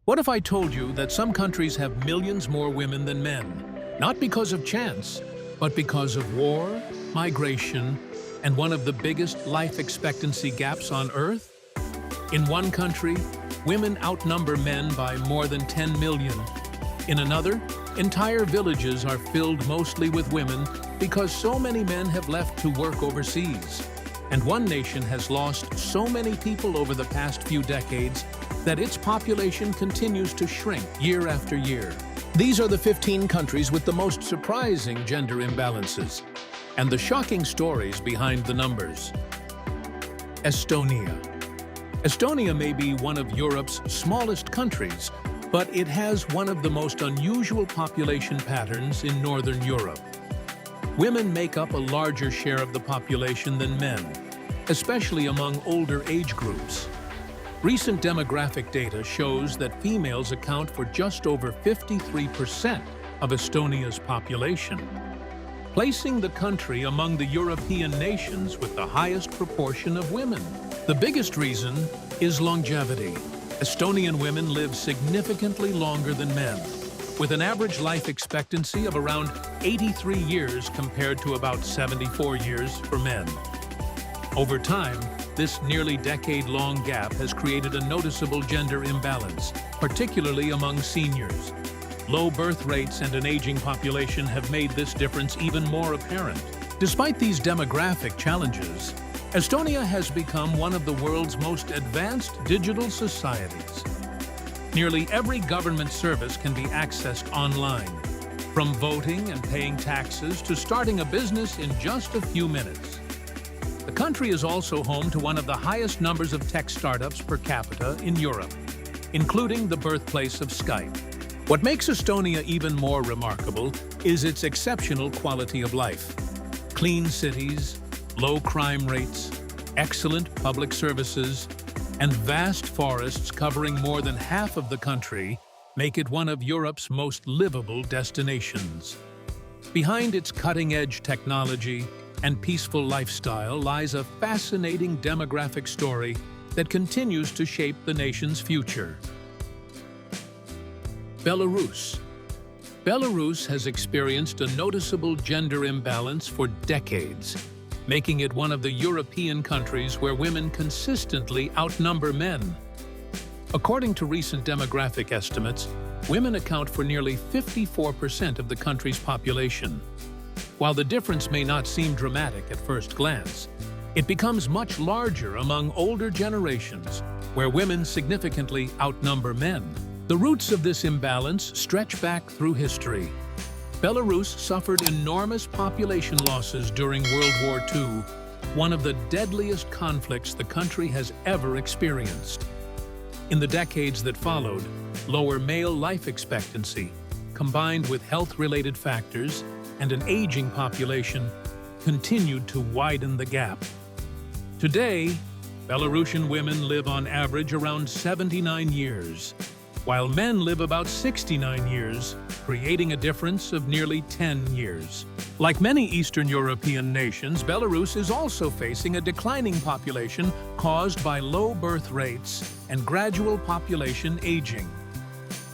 What if I told you that some countries have millions more women than men? Not because of chance, but because of war, migration, and one of the biggest life expectancy gaps on Earth? In one country, women outnumber men by more than 10 million. In another, entire villages are filled mostly with women because so many men have left to work overseas. And one nation has lost so many people over the past few decades that its population continues to shrink year after year. These are the 15 countries with the most surprising gender imbalances and the shocking stories behind the numbers. Estonia. Estonia may be one of Europe's smallest countries, but it has one of the most unusual population patterns in Northern Europe. Women make up a larger share of the population than men, especially among older age groups. Recent demographic data shows that females account for just over 53% of Estonia's population, placing the country among the European nations with the highest proportion of women. The biggest reason is longevity. Estonian women live significantly longer than men, with an average life expectancy of around 83 years compared to about 74 years for men. Over time, this nearly decade-long gap has created a noticeable gender imbalance, particularly among seniors. Low birth rates and an aging population have made this difference even more apparent. Despite these demographic challenges, Estonia has become one of the world's most advanced digital societies. Nearly every government service can be accessed online, from voting and paying taxes to starting a business in just a few minutes. The country is also home to one of the highest numbers of tech startups per capita in Europe, including the birthplace of Skype. What makes Estonia even more remarkable is its exceptional quality of life. Clean cities, low crime rates, excellent public services, and vast forests covering more than half of the country make it one of Europe's most livable destinations. Behind its cutting-edge technology and peaceful lifestyle lies a fascinating demographic story that continues to shape the nation's future. Belarus. Belarus has experienced a noticeable gender imbalance for decades, making it one of the European countries where women consistently outnumber men. According to recent demographic estimates, women account for nearly 54% of the country's population. While the difference may not seem dramatic at first glance, it becomes much larger among older generations, where women significantly outnumber men. The roots of this imbalance stretch back through history. Belarus suffered enormous population losses during World War II, one of the deadliest conflicts the country has ever experienced. In the decades that followed, lower male life expectancy, combined with health-related factors and an aging population, continued to widen the gap. Today, Belarusian women live on average around 79 years, while men live about 69 years, creating a difference of nearly 10 years. Like many Eastern European nations, Belarus is also facing a declining population caused by low birth rates and gradual population aging.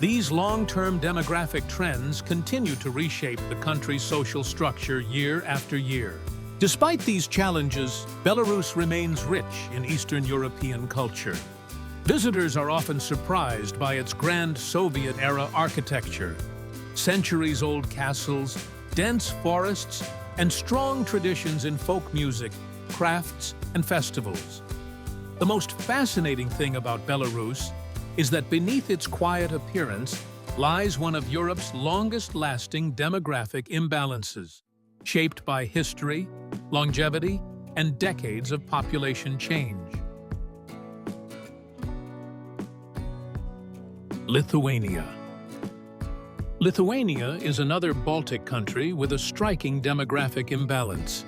These long-term demographic trends continue to reshape the country's social structure year after year. Despite these challenges, Belarus remains rich in Eastern European culture. Visitors are often surprised by its grand Soviet-era architecture, centuries-old castles, dense forests, and strong traditions in folk music, crafts, and festivals. The most fascinating thing about Belarus is that beneath its quiet appearance lies one of Europe's longest-lasting demographic imbalances, shaped by history, longevity, and decades of population change. Lithuania. Lithuania is another Baltic country with a striking demographic imbalance.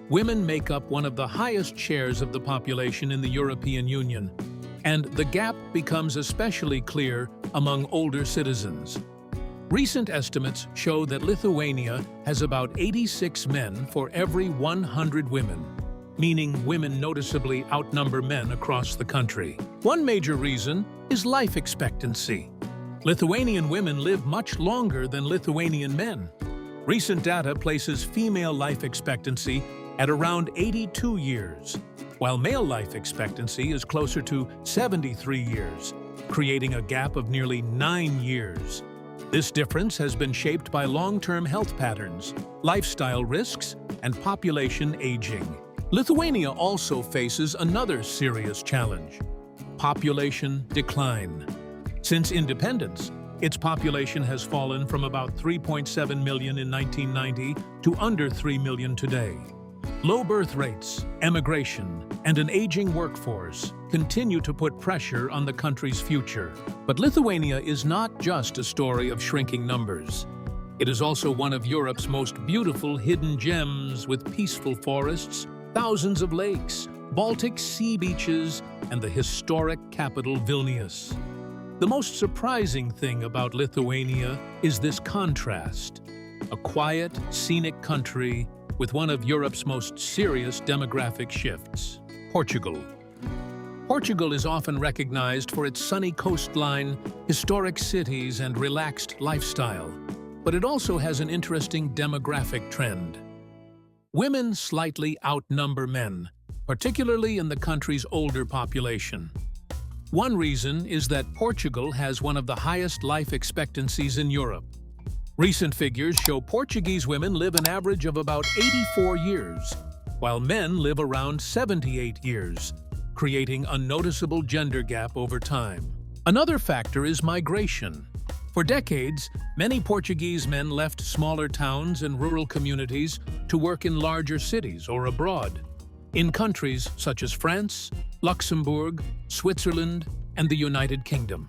Women make up one of the highest shares of the population in the European Union, and the gap becomes especially clear among older citizens. Recent estimates show that Lithuania has about 86 men for every 100 women, meaning women noticeably outnumber men across the country. One major reason is life expectancy. Lithuanian women live much longer than Lithuanian men. Recent data places female life expectancy at around 82 years, while male life expectancy is closer to 73 years, creating a gap of nearly 9 years. This difference has been shaped by long-term health patterns, lifestyle risks, and population aging. Lithuania also faces another serious challenge: population decline. Since independence, its population has fallen from about 3.7 million in 1990 to under 3 million today. Low birth rates, emigration, and an aging workforce continue to put pressure on the country's future. But Lithuania is not just a story of shrinking numbers. It is also one of Europe's most beautiful hidden gems, with peaceful forests, thousands of lakes, Baltic Sea beaches, and the historic capital Vilnius. The most surprising thing about Lithuania is this contrast: a quiet, scenic country with one of Europe's most serious demographic shifts. Portugal. Portugal is often recognized for its sunny coastline, historic cities, and relaxed lifestyle, but it also has an interesting demographic trend. Women slightly outnumber men, particularly in the country's older population. One reason is that Portugal has one of the highest life expectancies in Europe. Recent figures show Portuguese women live an average of about 84 years, while men live around 78 years, creating a noticeable gender gap over time. Another factor is migration. For decades, many Portuguese men left smaller towns and rural communities to work in larger cities or abroad, in countries such as France, Luxembourg, Switzerland, and the United Kingdom.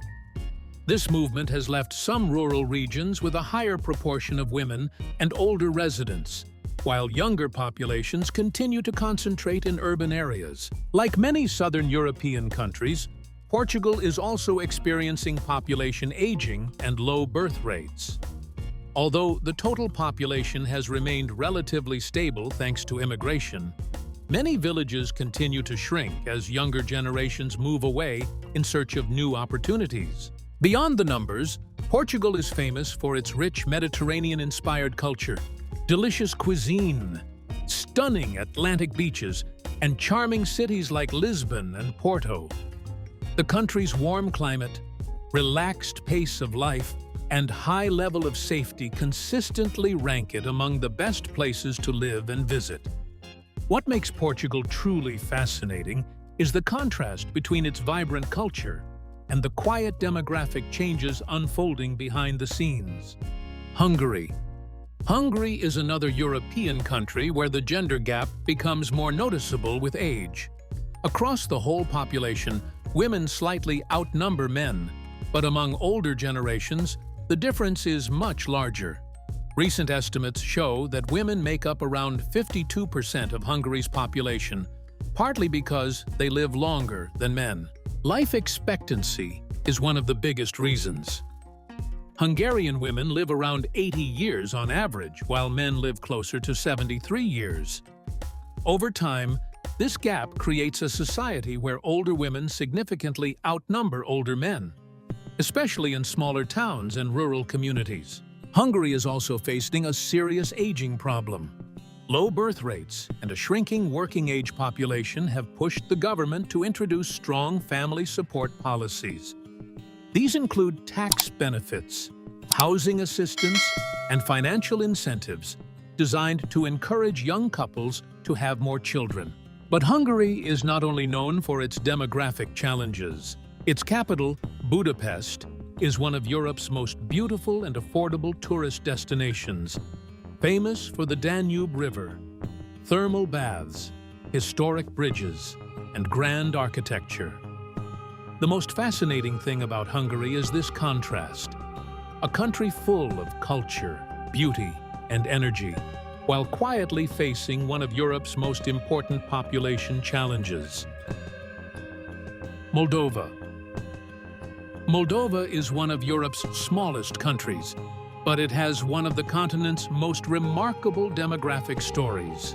This movement has left some rural regions with a higher proportion of women and older residents, while younger populations continue to concentrate in urban areas. Like many southern European countries, Portugal is also experiencing population aging and low birth rates. Although the total population has remained relatively stable thanks to immigration, many villages continue to shrink as younger generations move away in search of new opportunities. Beyond the numbers, Portugal is famous for its rich Mediterranean-inspired culture, delicious cuisine, stunning Atlantic beaches, and charming cities like Lisbon and Porto. The country's warm climate, relaxed pace of life, and high level of safety consistently rank it among the best places to live and visit. What makes Portugal truly fascinating is the contrast between its vibrant culture and the quiet demographic changes unfolding behind the scenes. Hungary. Hungary is another European country where the gender gap becomes more noticeable with age. Across the whole population, women slightly outnumber men, but among older generations, the difference is much larger. Recent estimates show that women make up around 52% of Hungary's population, partly because they live longer than men. Life expectancy is one of the biggest reasons. Hungarian women live around 80 years on average, while men live closer to 73 years. Over time, this gap creates a society where older women significantly outnumber older men, especially in smaller towns and rural communities. Hungary is also facing a serious aging problem. Low birth rates and a shrinking working-age population have pushed the government to introduce strong family support policies. These include tax benefits, housing assistance, and financial incentives designed to encourage young couples to have more children. But Hungary is not only known for its demographic challenges. Its capital, Budapest, is one of Europe's most beautiful and affordable tourist destinations, famous for the Danube River, thermal baths, historic bridges, and grand architecture. The most fascinating thing about Hungary is this contrast: a country full of culture, beauty, and energy, while quietly facing one of Europe's most important population challenges. Moldova. Moldova is one of Europe's smallest countries, but it has one of the continent's most remarkable demographic stories.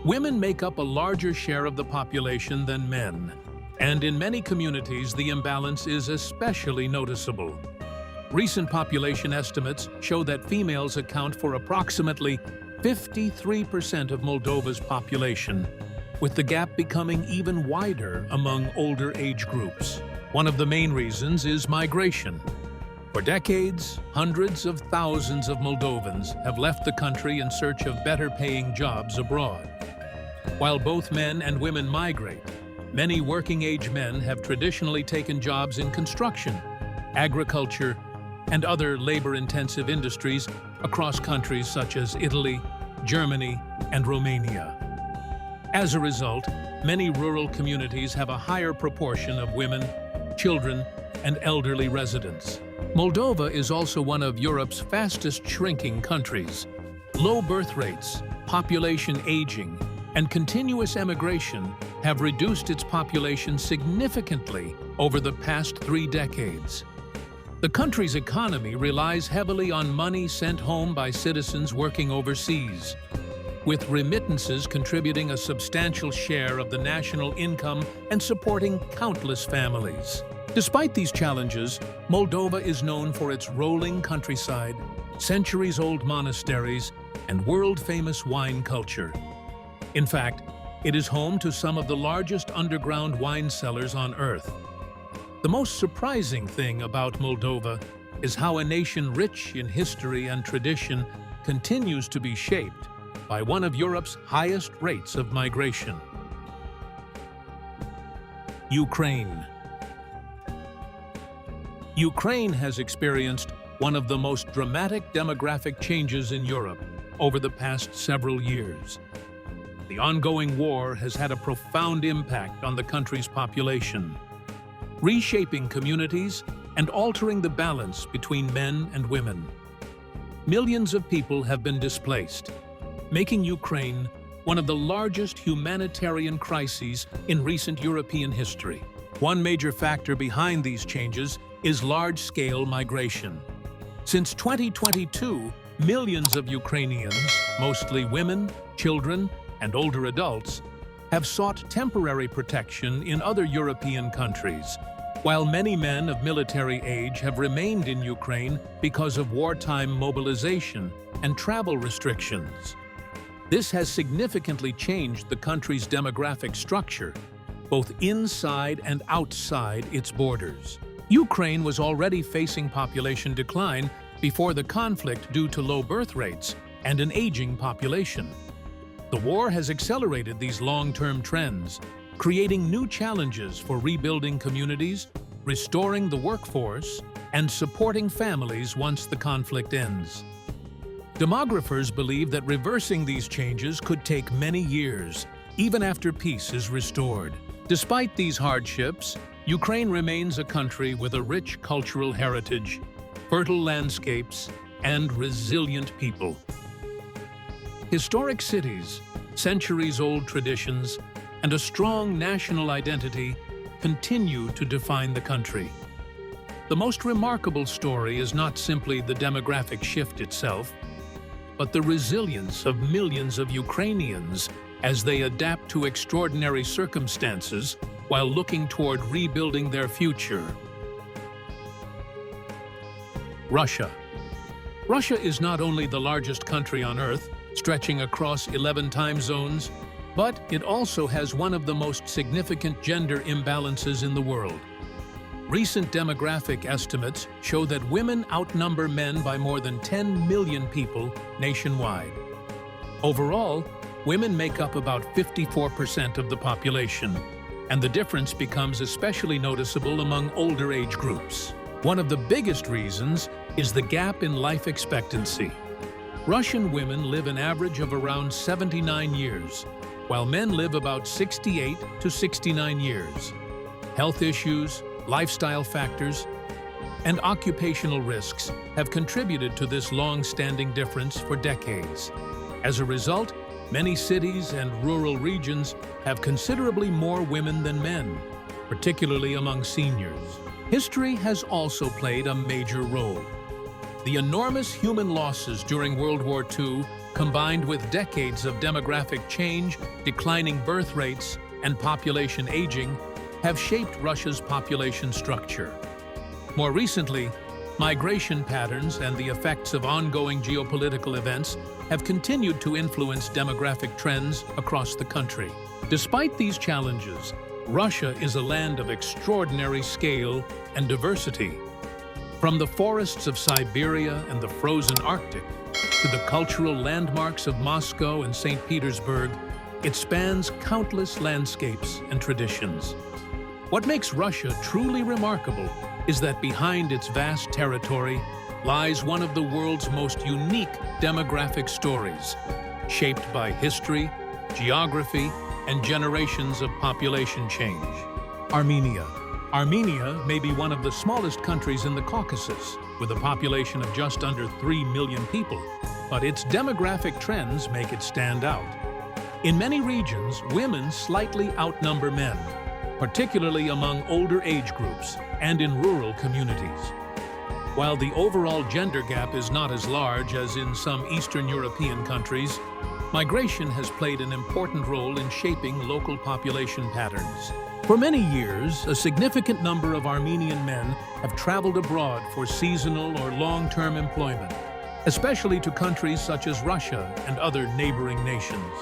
Women make up a larger share of the population than men, and in many communities the imbalance is especially noticeable. Recent population estimates show that females account for approximately 53% of Moldova's population, with the gap becoming even wider among older age groups. One of the main reasons is migration. For decades, hundreds of thousands of Moldovans have left the country in search of better-paying jobs abroad. While both men and women migrate, many working-age men have traditionally taken jobs in construction, agriculture, and other labor-intensive industries across countries such as Italy, Germany, and Romania. As a result, many rural communities have a higher proportion of women, children, and elderly residents. Moldova is also one of Europe's fastest shrinking countries. Low birth rates, population aging, and continuous emigration have reduced its population significantly over the past 3 decades. The country's economy relies heavily on money sent home by citizens working overseas, with remittances contributing a substantial share of the national income and supporting countless families. Despite these challenges, Moldova is known for its rolling countryside, centuries-old monasteries, and world-famous wine culture. In fact, it is home to some of the largest underground wine cellars on Earth. The most surprising thing about Moldova is how a nation rich in history and tradition continues to be shaped by one of Europe's highest rates of migration. Ukraine. Ukraine has experienced one of the most dramatic demographic changes in Europe over the past several years. The ongoing war has had a profound impact on the country's population, reshaping communities and altering the balance between men and women. Millions of people have been displaced, making Ukraine one of the largest humanitarian crises in recent European history. One major factor behind these changes is large-scale migration. Since 2022, millions of Ukrainians, mostly women, children, and older adults, have sought temporary protection in other European countries, while many men of military age have remained in Ukraine because of wartime mobilization and travel restrictions. This has significantly changed the country's demographic structure, both inside and outside its borders. Ukraine was already facing population decline before the conflict due to low birth rates and an aging population. The war has accelerated these long-term trends, creating new challenges for rebuilding communities, restoring the workforce, and supporting families once the conflict ends. Demographers believe that reversing these changes could take many years, even after peace is restored. Despite these hardships, Ukraine remains a country with a rich cultural heritage, fertile landscapes, and resilient people. Historic cities, centuries-old traditions, and a strong national identity continue to define the country. The most remarkable story is not simply the demographic shift itself, but the resilience of millions of Ukrainians as they adapt to extraordinary circumstances while looking toward rebuilding their future. Russia. Russia is not only the largest country on Earth, stretching across 11 time zones, but it also has one of the most significant gender imbalances in the world. Recent demographic estimates show that women outnumber men by more than 10 million people nationwide. Overall, women make up about 54% of the population, and the difference becomes especially noticeable among older age groups. One of the biggest reasons is the gap in life expectancy. Russian women live an average of around 79 years, while men live about 68 to 69 years. Health issues, lifestyle factors, and occupational risks have contributed to this long-standing difference for decades. As a result, many cities and rural regions have considerably more women than men, particularly among seniors. History has also played a major role. The enormous human losses during World War II, combined with decades of demographic change, declining birth rates, and population aging, have shaped Russia's population structure. More recently, Migration patterns and the effects of ongoing geopolitical events have continued to influence demographic trends across the country. Despite these challenges, Russia is a land of extraordinary scale and diversity. From the forests of Siberia and the frozen Arctic to the cultural landmarks of Moscow and St. Petersburg, it spans countless landscapes and traditions. What makes Russia truly remarkable is that behind its vast territory lies one of the world's most unique demographic stories, shaped by history, geography, and generations of population change. Armenia. Armenia may be one of the smallest countries in the Caucasus, with a population of just under 3 million people, but its demographic trends make it stand out. In many regions, women slightly outnumber men, particularly among older age groups and in rural communities. While the overall gender gap is not as large as in some Eastern European countries, migration has played an important role in shaping local population patterns. For many years, a significant number of Armenian men have traveled abroad for seasonal or long-term employment, especially to countries such as Russia and other neighboring nations.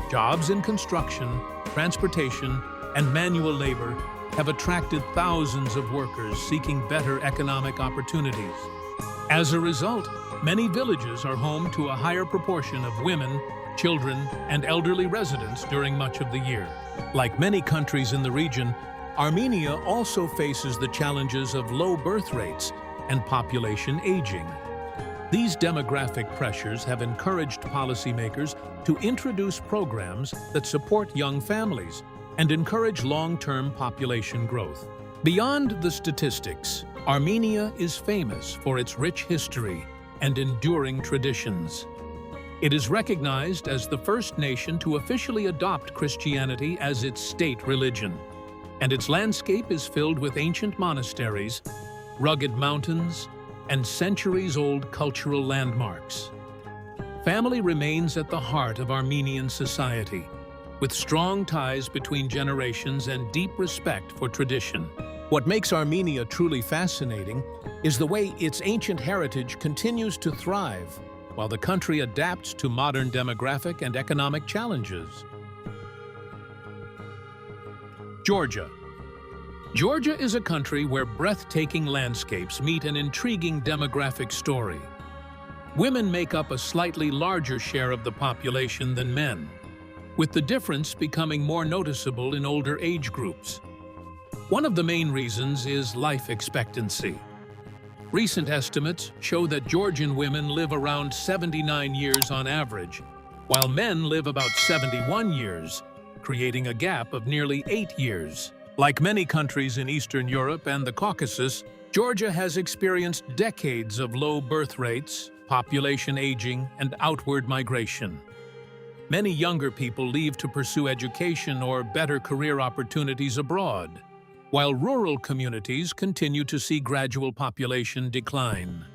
Jobs in construction, transportation, and manual labor have attracted thousands of workers seeking better economic opportunities. As a result, many villages are home to a higher proportion of women, children, and elderly residents during much of the year. Like many countries in the region, Armenia also faces the challenges of low birth rates and population aging. These demographic pressures have encouraged policymakers to introduce programs that support young families and encourage long-term population growth. Beyond the statistics, Armenia is famous for its rich history and enduring traditions. It is recognized as the first nation to officially adopt Christianity as its state religion, and its landscape is filled with ancient monasteries, rugged mountains, and centuries-old cultural landmarks. Family remains at the heart of Armenian society, with strong ties between generations and deep respect for tradition. What makes Armenia truly fascinating is the way its ancient heritage continues to thrive while the country adapts to modern demographic and economic challenges. Georgia. Georgia is a country where breathtaking landscapes meet an intriguing demographic story. Women make up a slightly larger share of the population than men, with the difference becoming more noticeable in older age groups. One of the main reasons is life expectancy. Recent estimates show that Georgian women live around 79 years on average, while men live about 71 years, creating a gap of nearly 8 years. Like many countries in Eastern Europe and the Caucasus, Georgia has experienced decades of low birth rates, population aging, and outward migration. Many younger people leave to pursue education or better career opportunities abroad, while rural communities continue to see gradual population decline.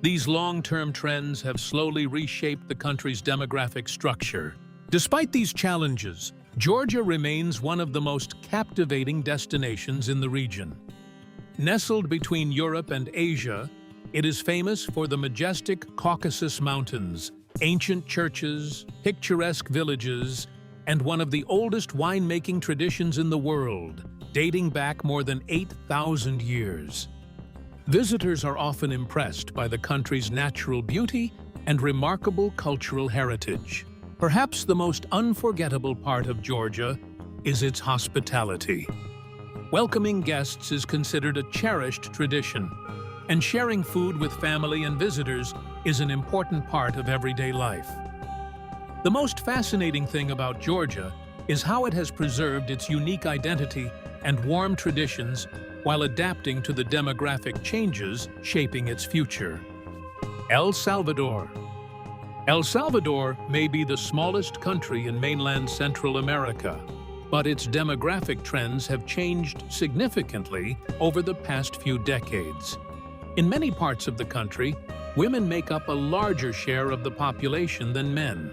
These long-term trends have slowly reshaped the country's demographic structure. Despite these challenges, Georgia remains one of the most captivating destinations in the region. Nestled between Europe and Asia, it is famous for the majestic Caucasus Mountains, ancient churches, picturesque villages, and one of the oldest winemaking traditions in the world, dating back more than 8,000 years. Visitors are often impressed by the country's natural beauty and remarkable cultural heritage. Perhaps the most unforgettable part of Georgia is its hospitality. Welcoming guests is considered a cherished tradition, and sharing food with family and visitors is an important part of everyday life. The most fascinating thing about Georgia is how it has preserved its unique identity and warm traditions while adapting to the demographic changes shaping its future. El Salvador. El Salvador may be the smallest country in mainland Central America, but its demographic trends have changed significantly over the past few decades. In many parts of the country, women make up a larger share of the population than men.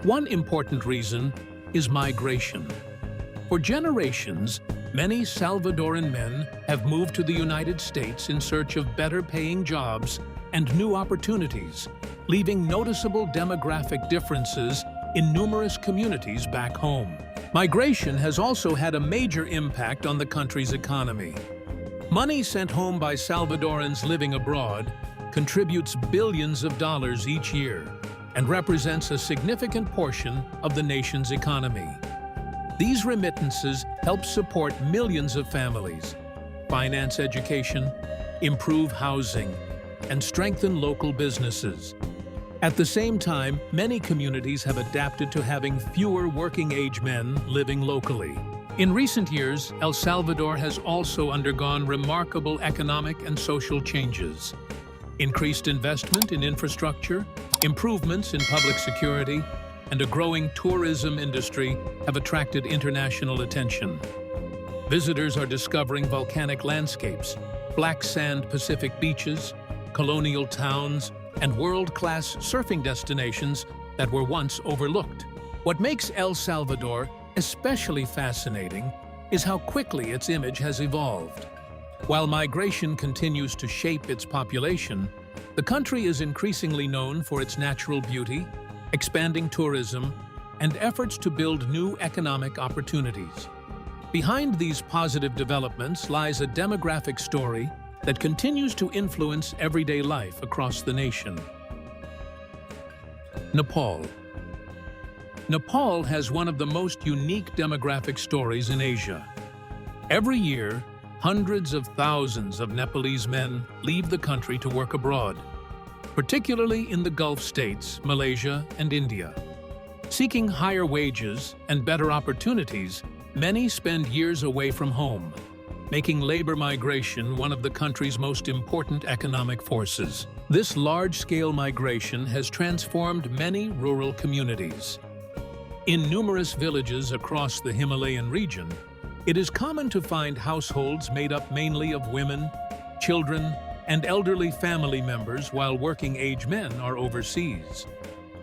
One important reason is migration. For generations, many Salvadoran men have moved to the United States in search of better-paying jobs and new opportunities, leaving noticeable demographic differences in numerous communities back home. Migration has also had a major impact on the country's economy. Money sent home by Salvadorans living abroad contributes billions of dollars each year and represents a significant portion of the nation's economy. These remittances help support millions of families, finance education, improve housing, and strengthen local businesses. At the same time, many communities have adapted to having fewer working-age men living locally. In recent years, El Salvador has also undergone remarkable economic and social changes. Increased investment in infrastructure, improvements in public security, and a growing tourism industry have attracted international attention. Visitors are discovering volcanic landscapes, black sand Pacific beaches, colonial towns, and world-class surfing destinations that were once overlooked. What makes El Salvador especially fascinating is how quickly its image has evolved. While migration continues to shape its population, the country is increasingly known for its natural beauty, expanding tourism, and efforts to build new economic opportunities. Behind these positive developments lies a demographic story that continues to influence everyday life across the nation. Nepal. Nepal has one of the most unique demographic stories in Asia. Every year, hundreds of thousands of Nepalese men leave the country to work abroad, particularly in the Gulf states, Malaysia, and India. Seeking higher wages and better opportunities, many spend years away from home, making labor migration one of the country's most important economic forces. This large-scale migration has transformed many rural communities. In numerous villages across the Himalayan region, it is common to find households made up mainly of women, children, and elderly family members while working-age men are overseas.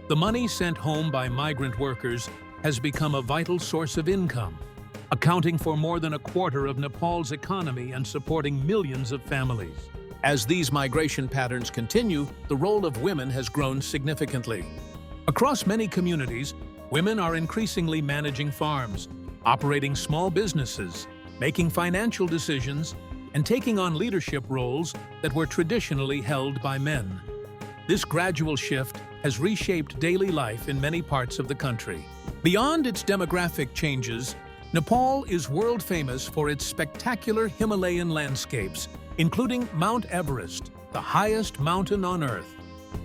The money sent home by migrant workers has become a vital source of income, accounting for more than a quarter of Nepal's economy and supporting millions of families. As these migration patterns continue, the role of women has grown significantly. Across many communities, women are increasingly managing farms, operating small businesses, making financial decisions, and taking on leadership roles that were traditionally held by men. This gradual shift has reshaped daily life in many parts of the country. Beyond its demographic changes, Nepal is world-famous for its spectacular Himalayan landscapes, including Mount Everest, the highest mountain on Earth.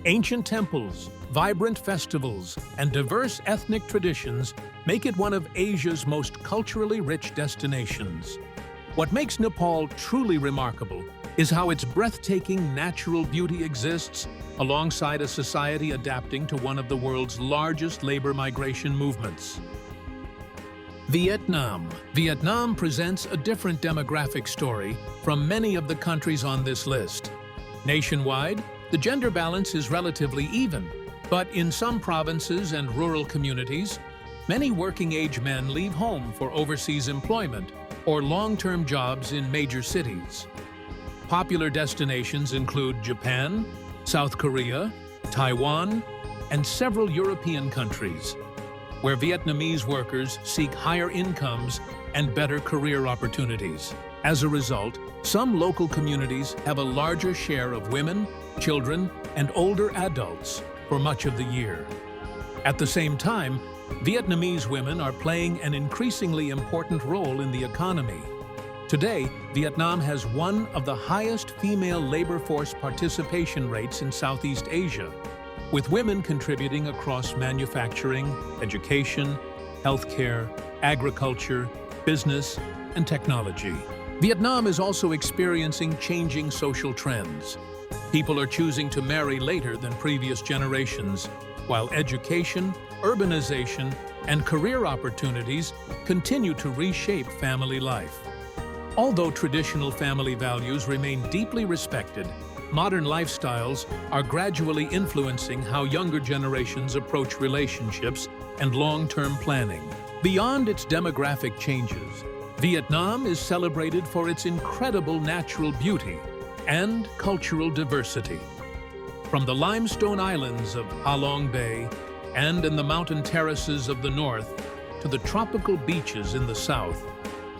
Ancient temples, vibrant festivals, and diverse ethnic traditions make it one of Asia's most culturally rich destinations. What makes Nepal truly remarkable is how its breathtaking natural beauty exists alongside a society adapting to one of the world's largest labor migration movements. Vietnam. Vietnam presents a different demographic story from many of the countries on this list. Nationwide, the gender balance is relatively even, but in some provinces and rural communities, many working-age men leave home for overseas employment or long-term jobs in major cities. Popular destinations include Japan, South Korea, Taiwan, and several European countries, where Vietnamese workers seek higher incomes and better career opportunities. As a result, some local communities have a larger share of women, children, and older adults for much of the year. At the same time, Vietnamese women are playing an increasingly important role in the economy. Today, Vietnam has one of the highest female labor force participation rates in Southeast Asia, with women contributing across manufacturing, education, healthcare, agriculture, business, and technology. Vietnam is also experiencing changing social trends. People are choosing to marry later than previous generations, while education, urbanization, and career opportunities continue to reshape family life. Although traditional family values remain deeply respected, modern lifestyles are gradually influencing how younger generations approach relationships and long-term planning. Beyond its demographic changes, Vietnam is celebrated for its incredible natural beauty and cultural diversity. From the limestone islands of Ha Long Bay and in the mountain terraces of the north to the tropical beaches in the south,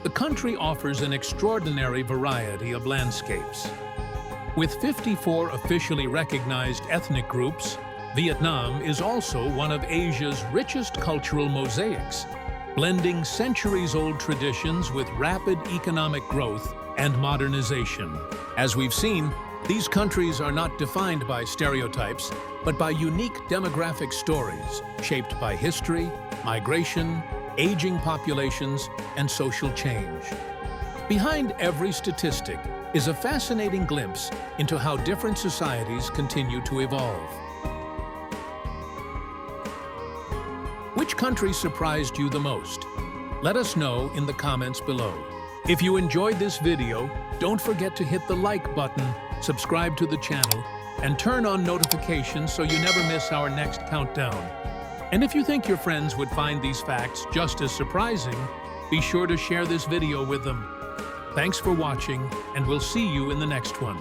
the country offers an extraordinary variety of landscapes. With 54 officially recognized ethnic groups, Vietnam is also one of Asia's richest cultural mosaics, blending centuries-old traditions with rapid economic growth and modernization. As we've seen, these countries are not defined by stereotypes, but by unique demographic stories shaped by history, migration, aging populations, and social change. Behind every statistic is a fascinating glimpse into how different societies continue to evolve. Which country surprised you the most? Let us know in the comments below. If you enjoyed this video, don't forget to hit the like button, subscribe to the channel, and turn on notifications so you never miss our next countdown. And if you think your friends would find these facts just as surprising, be sure to share this video with them. Thanks for watching, and we'll see you in the next one.